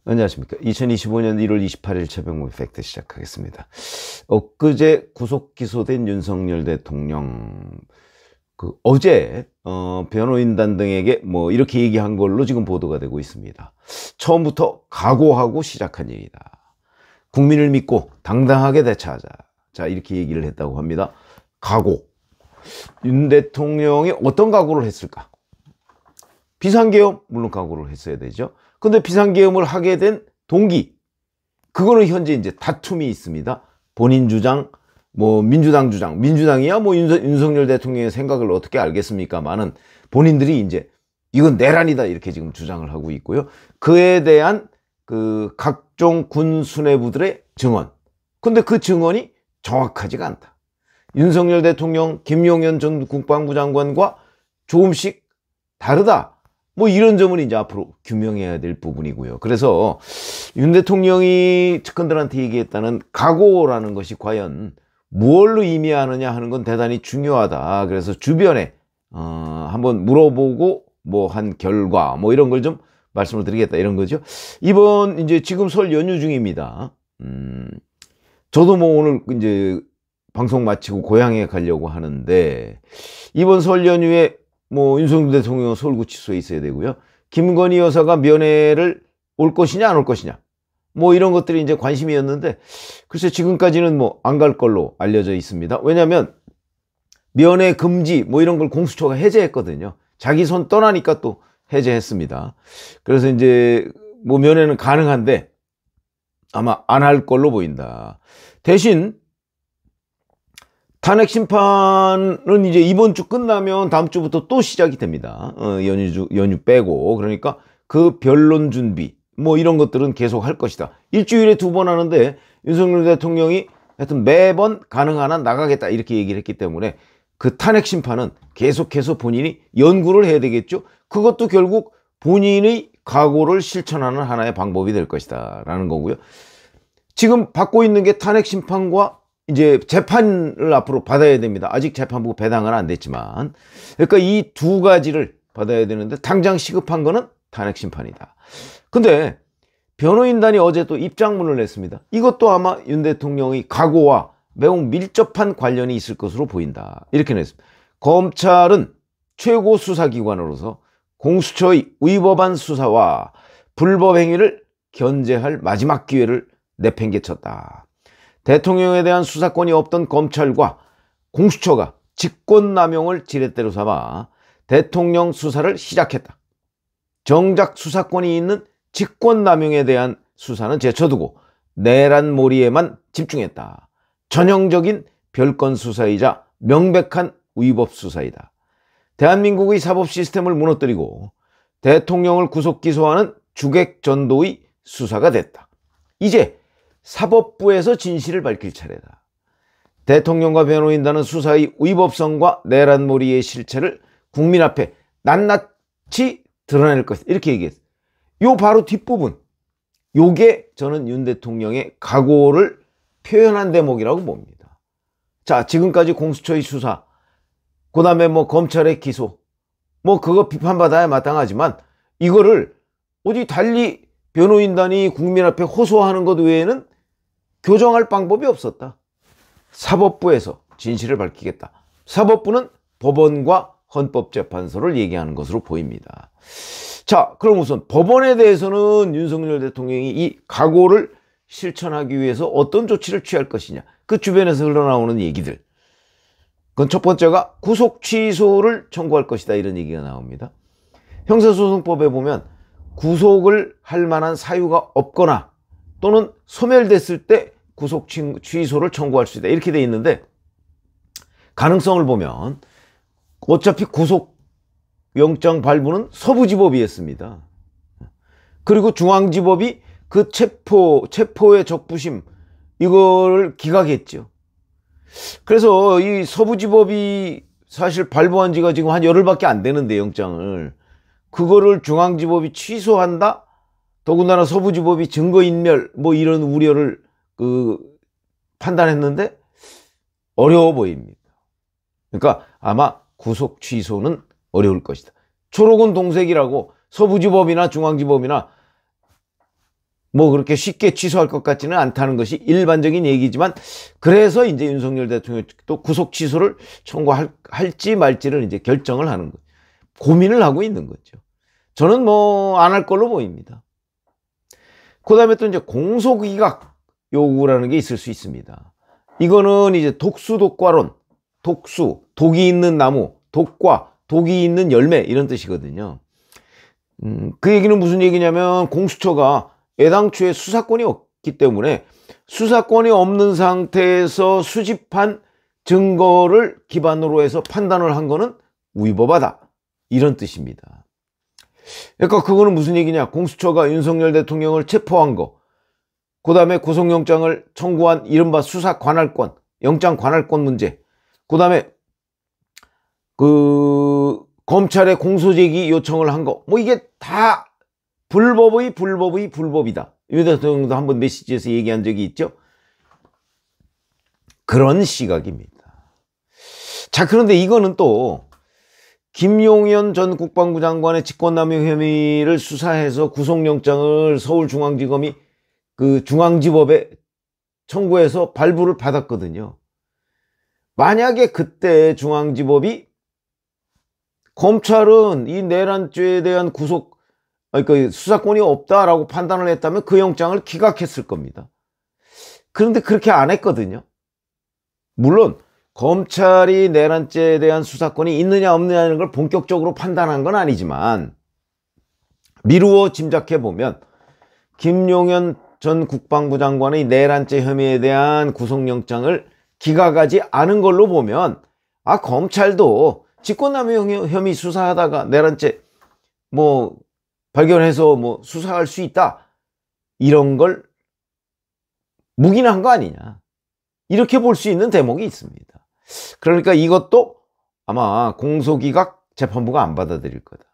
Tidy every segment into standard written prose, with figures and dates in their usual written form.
안녕하십니까. 2025년 1월 28일 최병무 팩트 시작하겠습니다. 엊그제 구속 기소된 윤석열 대통령, 어제, 변호인단 등에게 이렇게 얘기한 걸로 지금 보도가 되고 있습니다. 처음부터 각오하고 시작한 일이다. 국민을 믿고 당당하게 대처하자. 자, 이렇게 얘기를 했다고 합니다. 각오. 윤 대통령이 어떤 각오를 했을까? 비상계엄, 물론 각오를 했어야 되죠. 근데 비상계엄을 하게 된 동기, 그거는 현재 이제 다툼이 있습니다. 본인 주장, 민주당 주장, 민주당이야 윤석열 대통령의 생각을 어떻게 알겠습니까만은 본인들이 이제 이건 내란이다 이렇게 지금 주장을 하고 있고요. 그에 대한 각종 군 수뇌부들의 증언. 근데 그 증언이 정확하지가 않다. 윤석열 대통령, 김용현 전 국방부 장관과 조금씩 다르다. 이런 점은 이제 앞으로 규명해야 될 부분이고요. 그래서 윤 대통령이 측근들한테 얘기했다는 각오라는 것이 과연 무엇을 의미하느냐 하는 건 대단히 중요하다. 그래서 주변에 한번 물어보고 한 결과 이런 걸 좀 말씀을 드리겠다 이런 거죠. 이번 이제 지금 설 연휴 중입니다. 저도 오늘 이제 방송 마치고 고향에 가려고 하는데 이번 설 연휴에 윤석열 대통령은 서울구치소에 있어야 되고요. 김건희 여사가 면회를 올 것이냐 안 올 것이냐 이런 것들이 이제 관심이었는데 글쎄 지금까지는 안 갈 걸로 알려져 있습니다. 왜냐하면 면회 금지 이런 걸 공수처가 해제했거든요. 자기 손 떠나니까 또 해제했습니다. 그래서 이제 면회는 가능한데 아마 안 할 걸로 보인다. 대신 탄핵 심판은 이제 이번 주 끝나면 다음 주부터 또 시작이 됩니다. 연휴 빼고. 그러니까 그 변론 준비, 이런 것들은 계속 할 것이다. 일주일에 2번 하는데 윤석열 대통령이 하여튼 매번 가능한 한 나가겠다 이렇게 얘기를 했기 때문에 그 탄핵 심판은 계속해서 본인이 연구를 해야 되겠죠. 그것도 결국 본인의 각오를 실천하는 하나의 방법이 될 것이다 라는 거고요. 지금 받고 있는 게 탄핵 심판과 이제 재판을 앞으로 받아야 됩니다. 아직 재판부 배당은 안 됐지만. 그러니까 이 두 가지를 받아야 되는데 당장 시급한 거는 탄핵 심판이다. 근데 변호인단이 어제 또 입장문을 냈습니다. 이것도 아마 윤 대통령의 각오와 매우 밀접한 관련이 있을 것으로 보인다. 이렇게 냈습니다. 검찰은 최고 수사기관으로서 공수처의 위법한 수사와 불법 행위를 견제할 마지막 기회를 내팽개쳤다. 대통령에 대한 수사권이 없던 검찰과 공수처가 직권남용을 지렛대로 삼아 대통령 수사를 시작했다. 정작 수사권이 있는 직권남용에 대한 수사는 제쳐두고 내란몰이에만 집중했다. 전형적인 별건 수사이자 명백한 위법 수사이다. 대한민국의 사법 시스템을 무너뜨리고 대통령을 구속 기소하는 주객전도의 수사가 됐다. 이제 사법부에서 진실을 밝힐 차례다. 대통령과 변호인단은 수사의 위법성과 내란몰이의 실체를 국민 앞에 낱낱이 드러낼 것이다. 이렇게 얘기했어요. 요 바로 뒷부분. 요게 저는 윤 대통령의 각오를 표현한 대목이라고 봅니다. 자, 지금까지 공수처의 수사, 그 다음에 검찰의 기소, 그거 비판받아야 마땅하지만 이거를 어디 달리 변호인단이 국민 앞에 호소하는 것 외에는 교정할 방법이 없었다. 사법부에서 진실을 밝히겠다. 사법부는 법원과 헌법재판소를 얘기하는 것으로 보입니다. 자, 그럼 우선 법원에 대해서는 윤석열 대통령이 이 각오를 실천하기 위해서 어떤 조치를 취할 것이냐. 그 주변에서 흘러나오는 얘기들. 그건 첫 번째가 구속 취소를 청구할 것이다. 이런 얘기가 나옵니다. 형사소송법에 보면 구속을 할 만한 사유가 없거나 또는 소멸됐을 때 구속 취소를 청구할 수 있다. 이렇게 돼 있는데 가능성을 보면 어차피 구속영장 발부는 서부지법이 했습니다. 그리고 중앙지법이 그 체포의 적부심 이걸 기각했죠. 그래서 이 서부지법이 사실 발부한 지가 지금 한 열흘밖에 안 되는데 영장을 그거를 중앙지법이 취소한다? 더군다나 서부지법이 증거인멸 이런 우려를 판단했는데 어려워 보입니다. 그러니까 아마 구속 취소는 어려울 것이다. 초록은 동색이라고 서부지법이나 중앙지법이나 뭐 그렇게 쉽게 취소할 것 같지는 않다는 것이 일반적인 얘기지만, 그래서 이제 윤석열 대통령도 구속 취소를 청구할지 말지를 이제 결정을 하는 거예요. 고민을 하고 있는 거죠. 저는 뭐 안 할 걸로 보입니다. 그 다음에 또 이제 공소기각 요구라는 게 있을 수 있습니다. 이거는 이제 독수독과론, 독수, 독이 있는 나무, 독과, 독이 있는 열매, 이런 뜻이거든요. 그 얘기는 무슨 얘기냐면, 공수처가 애당초에 수사권이 없기 때문에 수사권이 없는 상태에서 수집한 증거를 기반으로 해서 판단을 한 거는 위법하다, 이런 뜻입니다. 그러니까 그거는 무슨 얘기냐, 공수처가 윤석열 대통령을 체포한 거, 그 다음에 구속영장을 청구한 이른바 수사 관할권, 영장 관할권 문제, 그 다음에 검찰에 공소제기 요청을 한 거, 뭐 이게 다 불법이다. 윤 대통령도 한번 메시지에서 얘기한 적이 있죠. 그런 시각입니다. 자, 그런데 이거는 또 김용현 전 국방부 장관의 직권남용 혐의를 수사해서 구속영장을 서울중앙지검이 그 중앙지법에 청구해서 발부를 받았거든요. 만약에 그때 중앙지법이 검찰은 이 내란죄에 대한 그러니까 수사권이 없다라고 판단을 했다면 그 영장을 기각했을 겁니다. 그런데 그렇게 안 했거든요. 물론 검찰이 내란죄에 대한 수사권이 있느냐 없느냐는 걸 본격적으로 판단한 건 아니지만, 미루어 짐작해 보면 김용현 전 국방부 장관의 내란죄 혐의에 대한 구속영장을 기각하지 않은 걸로 보면, 검찰도 직권남용 혐의 수사하다가 내란죄 뭐 발견해서 뭐 수사할 수 있다, 이런 걸 묵인한 거 아니냐, 이렇게 볼 수 있는 대목이 있습니다. 그러니까 이것도 아마 공소기각 재판부가 안 받아들일 거다.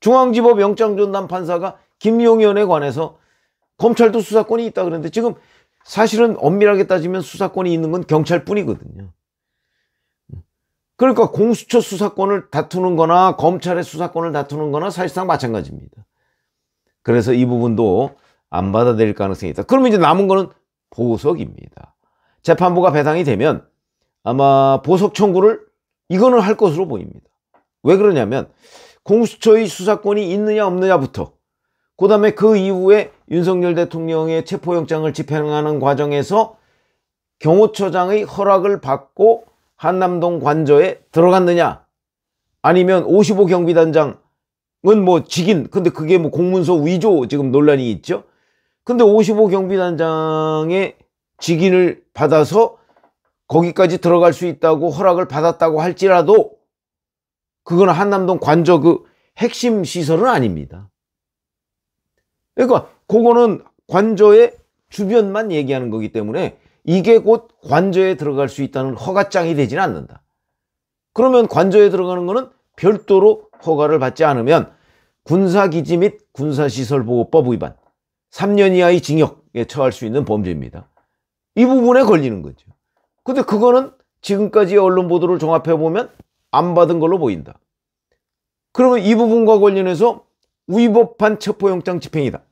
중앙지법 영장전담 판사가 김용현에 관해서 검찰도 수사권이 있다 그랬는데, 지금 사실은 엄밀하게 따지면 수사권이 있는 건 경찰뿐이거든요. 그러니까 공수처 수사권을 다투는 거나 검찰의 수사권을 다투는 거나 사실상 마찬가지입니다. 그래서 이 부분도 안 받아들일 가능성이 있다. 그러면 이제 남은 거는 보석입니다. 재판부가 배당이 되면 아마 보석 청구를 이거는 할 것으로 보입니다. 왜 그러냐면, 공수처의 수사권이 있느냐 없느냐부터, 그 다음에 그 이후에 윤석열 대통령의 체포영장을 집행하는 과정에서 경호처장의 허락을 받고 한남동 관저에 들어갔느냐, 아니면 55 경비단장은 뭐 직인, 근데 그게 뭐 공문서 위조 지금 논란이 있죠. 근데 55 경비단장의 직인을 받아서 거기까지 들어갈 수 있다고 허락을 받았다고 할지라도 그거는 한남동 관저 그 핵심 시설은 아닙니다. 그러니까 그거는 관저의 주변만 얘기하는 거기 때문에 이게 곧 관저에 들어갈 수 있다는 허가장이 되지는 않는다. 그러면 관저에 들어가는 거는 별도로 허가를 받지 않으면 군사기지 및 군사시설보호법 위반, 3년 이하의 징역에 처할 수 있는 범죄입니다. 이 부분에 걸리는 거죠. 근데 그거는 지금까지의 언론 보도를 종합해보면 안 받은 걸로 보인다. 그러면 이 부분과 관련해서 위법한 체포영장 집행이다,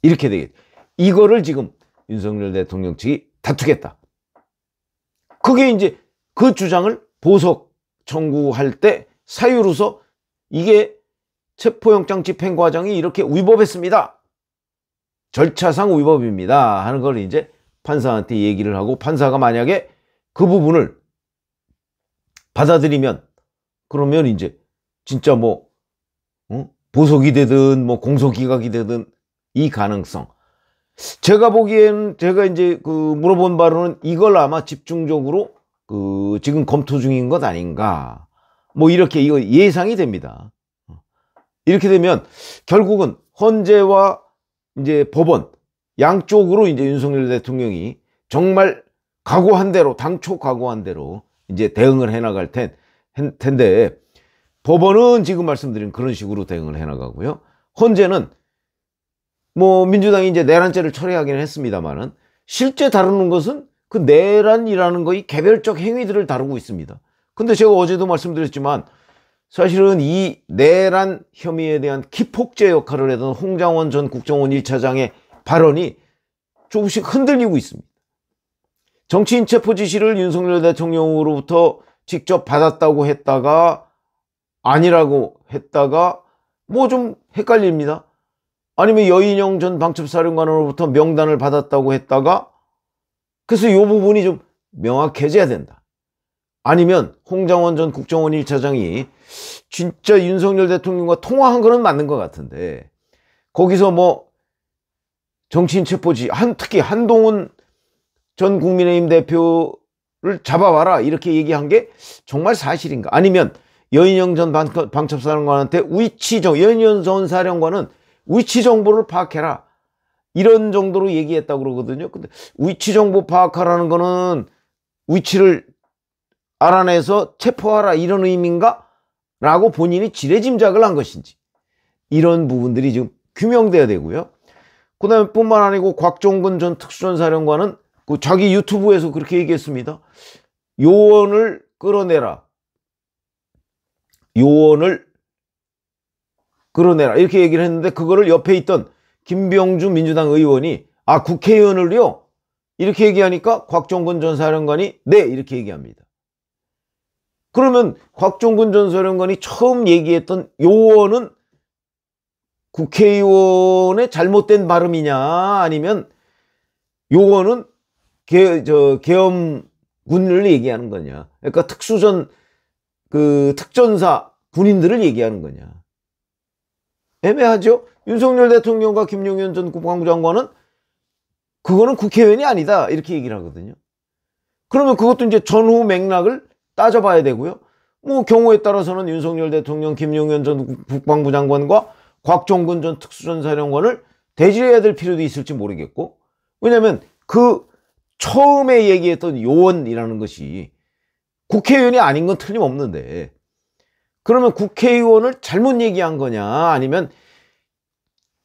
이렇게 되겠죠. 이거를 지금 윤석열 대통령 측이 다투겠다. 그게 이제 그 주장을 보석 청구할 때 사유로서 이게 체포영장 집행 과정이 이렇게 위법했습니다, 절차상 위법입니다 하는 걸 이제 판사한테 얘기를 하고, 판사가 만약에 그 부분을 받아들이면 그러면 이제 진짜 뭐 보석이 되든 뭐 공소기각이 되든 이 가능성, 제가 보기엔 제가 이제 물어본 바로는 이걸 아마 집중적으로 지금 검토 중인 것 아닌가, 뭐 이렇게 이거 예상이 됩니다. 이렇게 되면 결국은 헌재와 이제 법원 양쪽으로 이제 윤석열 대통령이 정말 각오한 대로, 당초 각오한 대로 이제 대응을 해나갈 텐데, 법원은 지금 말씀드린 그런 식으로 대응을 해나가고요. 헌재는 뭐 민주당이 이제 내란죄를 처리하기는 했습니다만은 실제 다루는 것은 그 내란이라는 거의 개별적 행위들을 다루고 있습니다. 근데 제가 어제도 말씀드렸지만 사실은 이 내란 혐의에 대한 기폭제 역할을 했던 홍장원 전 국정원 1차장의 발언이 조금씩 흔들리고 있습니다. 정치인 체포 지시를 윤석열 대통령으로부터 직접 받았다고 했다가 아니라고 했다가 뭐 좀 헷갈립니다. 아니면 여인영 전 방첩사령관으로부터 명단을 받았다고 했다가, 그래서 이 부분이 좀 명확해져야 된다. 아니면 홍장원 전 국정원 1차장이 진짜 윤석열 대통령과 통화한 거는 맞는 것 같은데, 거기서 뭐 정치인 체포지, 특히 한동훈 전 국민의힘 대표를 잡아와라 이렇게 얘기한 게 정말 사실인가? 아니면 여인영 전 방첩사령관한테 여인영 전 사령관은 위치 정보를 파악해라 이런 정도로 얘기했다고 그러거든요. 근데 위치 정보 파악하라는 거는 위치를 알아내서 체포하라 이런 의미인가? 라고 본인이 지레짐작을 한 것인지, 이런 부분들이 지금 규명돼야 되고요. 그 다음에 뿐만 아니고 곽종근 전 특수전사령관은 그 자기 유튜브에서 그렇게 얘기했습니다. 요원을 끌어내라. 요원을 끌어내라. 이렇게 얘기를 했는데, 그거를 옆에 있던 김병주 민주당 의원이 국회의원을요? 이렇게 얘기하니까 곽종근 전 사령관이 네, 이렇게 얘기합니다. 그러면 곽종근 전 사령관이 처음 얘기했던 요원은 국회의원의 잘못된 발음이냐, 아니면 요원은 계엄군을 얘기하는 거냐, 그러니까 특전사 군인들을 얘기하는 거냐. 애매하죠? 윤석열 대통령과 김용현 전 국방부 장관은 그거는 국회의원이 아니다 이렇게 얘기를 하거든요. 그러면 그것도 이제 전후 맥락을 따져봐야 되고요. 뭐 경우에 따라서는 윤석열 대통령, 김용현 전 국방부 장관과 곽종근 전 특수전사령관을 대질해야 될 필요도 있을지 모르겠고, 왜냐하면 그 처음에 얘기했던 요원이라는 것이 국회의원이 아닌 건 틀림없는데, 그러면 국회의원을 잘못 얘기한 거냐, 아니면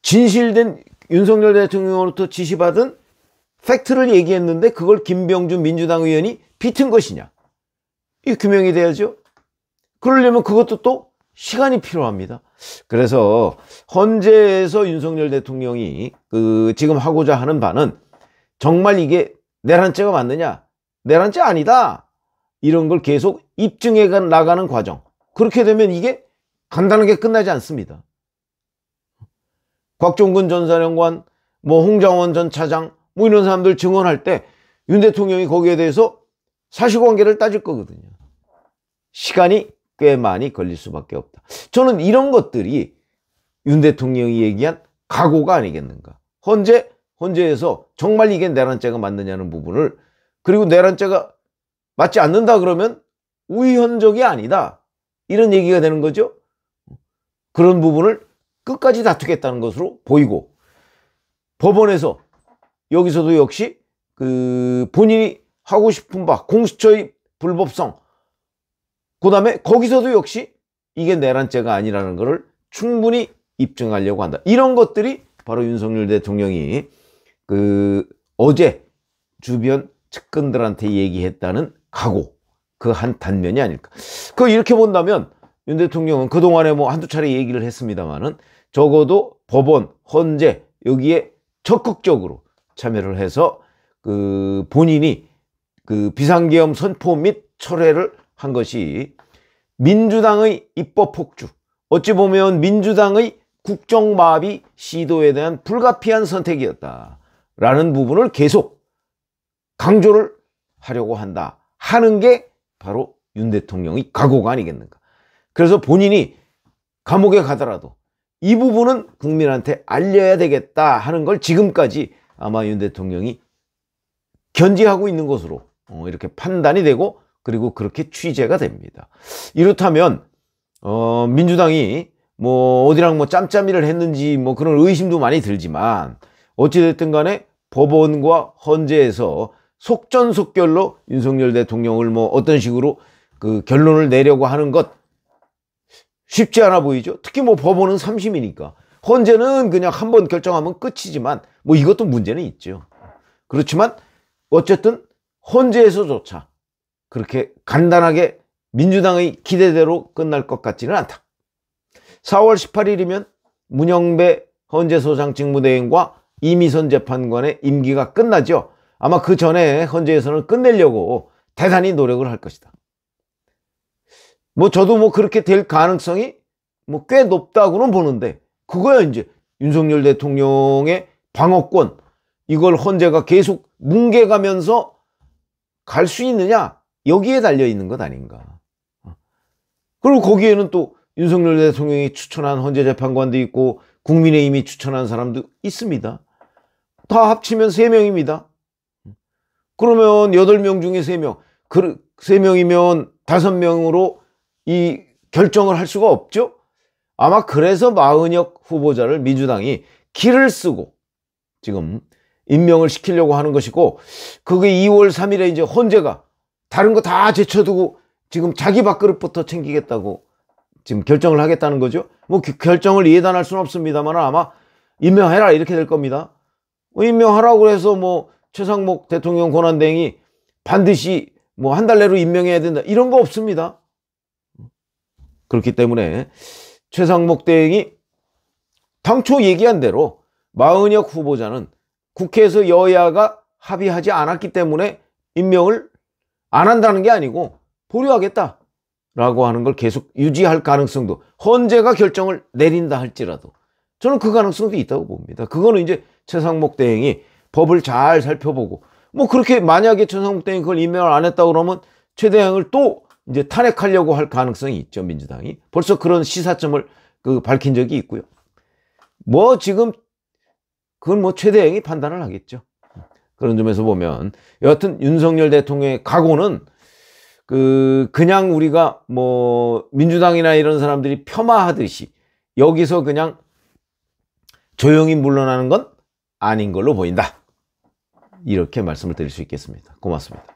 진실된 윤석열 대통령으로부터 지시받은 팩트를 얘기했는데 그걸 김병준 민주당 의원이 비튼 것이냐, 이 규명이 돼야죠. 그러려면 그것도 또 시간이 필요합니다. 그래서 헌재에서 윤석열 대통령이 지금 하고자 하는 바는 정말 이게 내란죄가 맞느냐, 내란죄 아니다, 이런 걸 계속 입증해 나가는 과정. 그렇게 되면 이게 간단하게 끝나지 않습니다. 곽종근 전 사령관, 뭐 홍장원 전 차장, 뭐 이런 사람들 증언할 때 윤 대통령이 거기에 대해서 사실관계를 따질 거거든요. 시간이 꽤 많이 걸릴 수밖에 없다. 저는 이런 것들이 윤 대통령이 얘기한 각오가 아니겠는가. 헌재에서 정말 이게 내란죄가 맞느냐는 부분을, 그리고 내란죄가 맞지 않는다 그러면 우의헌적이 아니다, 이런 얘기가 되는 거죠. 그런 부분을 끝까지 다투겠다는 것으로 보이고, 법원에서 여기서도 역시 본인이 하고 싶은 바, 공수처의 불법성, 그 다음에 거기서도 역시 이게 내란죄가 아니라는 것을 충분히 입증하려고 한다. 이런 것들이 바로 윤석열 대통령이 어제 주변 측근들한테 얘기했다는 각오, 그 한 단면이 아닐까. 이렇게 본다면 윤 대통령은 그동안에 뭐 한두 차례 얘기를 했습니다만은 적어도 법원, 헌재 여기에 적극적으로 참여를 해서 본인이 비상계엄 선포 및 철회를 한 것이 민주당의 입법 폭주, 어찌 보면 민주당의 국정마비 시도에 대한 불가피한 선택이었다라는 부분을 계속 강조를 하려고 한다 하는 게 바로 윤 대통령의 각오가 아니겠는가. 그래서 본인이 감옥에 가더라도 이 부분은 국민한테 알려야 되겠다 하는 걸 지금까지 아마 윤 대통령이 견지하고 있는 것으로 이렇게 판단이 되고, 그리고 그렇게 취재가 됩니다. 이렇다면 민주당이 뭐 어디랑 뭐 짬짬이를 했는지 뭐 그런 의심도 많이 들지만, 어찌됐든 간에 법원과 헌재에서 속전속결로 윤석열 대통령을 뭐 어떤 식으로 결론을 내려고 하는 것 쉽지 않아 보이죠. 특히 뭐 법원은 3심이니까, 헌재는 그냥 한번 결정하면 끝이지만 뭐 이것도 문제는 있죠. 그렇지만 어쨌든 헌재에서조차 그렇게 간단하게 민주당의 기대대로 끝날 것 같지는 않다. 4월 18일이면 문영배 헌재소장 직무대행과 이미선 재판관의 임기가 끝나죠. 아마 그 전에 헌재에서는 끝내려고 대단히 노력을 할 것이다. 뭐 저도 뭐 그렇게 될 가능성이 뭐 꽤 높다고는 보는데, 그거야 이제 윤석열 대통령의 방어권, 이걸 헌재가 계속 뭉개가면서 갈 수 있느냐, 여기에 달려 있는 것 아닌가. 그리고 거기에는 또 윤석열 대통령이 추천한 헌재 재판관도 있고 국민의힘이 추천한 사람도 있습니다. 다 합치면 3명입니다. 그러면 8명 중에 3명, 3명이면 5명으로 이 결정을 할 수가 없죠. 아마 그래서 마은혁 후보자를 민주당이 기를 쓰고 지금 임명을 시키려고 하는 것이고, 그게 2월 3일에 이제 헌재가 다른 거 다 제쳐두고 지금 자기 밥그릇부터 챙기겠다고 지금 결정을 하겠다는 거죠. 뭐 결정을 예단할 수는 없습니다만 아마 임명해라 이렇게 될 겁니다. 임명하라고 해서 뭐 최상목 대통령 권한대행이 반드시 뭐 한 달 내로 임명해야 된다 이런 거 없습니다. 그렇기 때문에 최상목 대행이 당초 얘기한 대로 마은혁 후보자는 국회에서 여야가 합의하지 않았기 때문에 임명을 안 한다는 게 아니고 보류하겠다라고 하는 걸 계속 유지할 가능성도, 헌재가 결정을 내린다 할지라도 저는 그 가능성도 있다고 봅니다. 그거는 이제 최상목 대행이 법을 잘 살펴보고, 뭐 그렇게 만약에 최상목 대행이 그걸 임명을 안 했다 그러면 최 대행을 또 이제 탄핵하려고 할 가능성이 있죠. 민주당이 벌써 그런 시사점을 밝힌 적이 있고요. 뭐 지금 그건 뭐 최 대행이 판단을 하겠죠. 그런 점에서 보면 여하튼 윤석열 대통령의 각오는 그냥 우리가 뭐 민주당이나 이런 사람들이 폄하하듯이 여기서 그냥 조용히 물러나는 건 아닌 걸로 보인다. 이렇게 말씀을 드릴 수 있겠습니다. 고맙습니다.